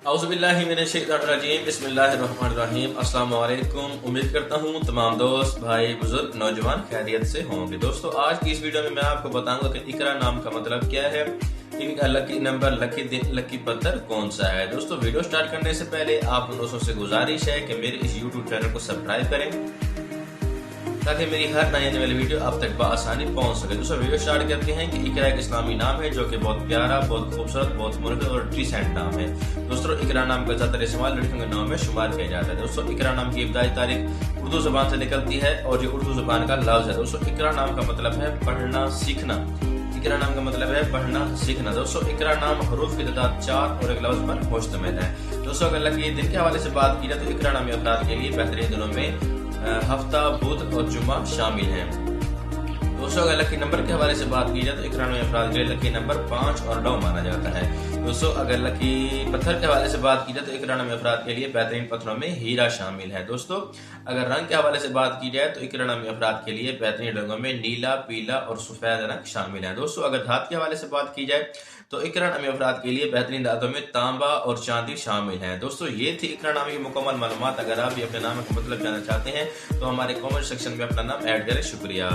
औज़ुबिल्लाहिमिनश्शैतानिर्रजीम बिस्मिल्लाहिर्रहमानिर्रहीम। अस्सलाम वालेकुम। उम्मीद करता हूँ तमाम दोस्त भाई बुजुर्ग नौजवान खैरियत से होंगे। दोस्तों आज की इस वीडियो में मैं आपको बताऊंगा कि इकरा नाम का मतलब क्या है, इनका लकी नंबर, लकी दिन, लकी पत्थर कौन सा है। दोस्तों वीडियो स्टार्ट करने से पहले आप दोस्तों से गुजारिश है कि मेरे इस यूट्यूब चैनल को सब्सक्राइब करें ताकि मेरी हर नई आने वाली वीडियो आप तक बआसानी पहुंच सके। दोस्तों वीडियो स्टार्ट करते हैं कि इकरा एक इस्लामी नाम है जो कि बहुत प्यारा, बहुत खूबसूरत, बहुत मुनफ़्फ़िर और डिसेंट नाम है। दोस्तों इकरा नाम का ज्यादातर इस्तेमाल लड़कियों के नाम में शुमार किया जाता है। दोस्तों इकरा नाम की इब्तिदाई तारीख उर्दू जुबान से निकलती है और ये उर्दू जुबान का लफ्ज है। दोस्तों इकरा नाम का मतलब है पढ़ना सीखना। इकरा नाम का मतलब है पढ़ना सीखना। दोस्तों इकरा नाम हरूफ की तादाद 4 और एक लफ्ज पर मुश्तमिल है। दोस्तों अगर लकी दिन के हवाले से बात की जाए तो इकरा नामी अफराद के लिए बेहतरीन दिनों में हफ्ता, बुध और जुम्मा शामिल हैं। दोस्तों अगर लकी नंबर के हवाले से बात की जाए तो इकरा नामी अफराद के लिए लकी नंबर 5 और 9 माना जाता है। दोस्तों अगर लकी पत्थर के हवाले से बात की जाए तो इकरा नामी अफराद के लिए बेहतरीन पत्थरों में हीरा शामिल है। दोस्तों अगर रंग के हवाले से बात की जाए तो इकरा नामी अफराद के लिए बेहतरीन रंगों में नीला, पीला और सफेद रंग शामिल है। दोस्तों अगर धातु के हवाले से बात की जाए तो इकरा नामी अफराद के लिए बेहतरीन धातुओं में तांबा और चांदी शामिल है। दोस्तों ये थी इकरा नामी की मुकम्मल मालूमात। अगर आप भी अपने नाम का मतलब जानना चाहते हैं तो हमारे कमेंट सेक्शन में अपना नाम ऐड करें। शुक्रिया।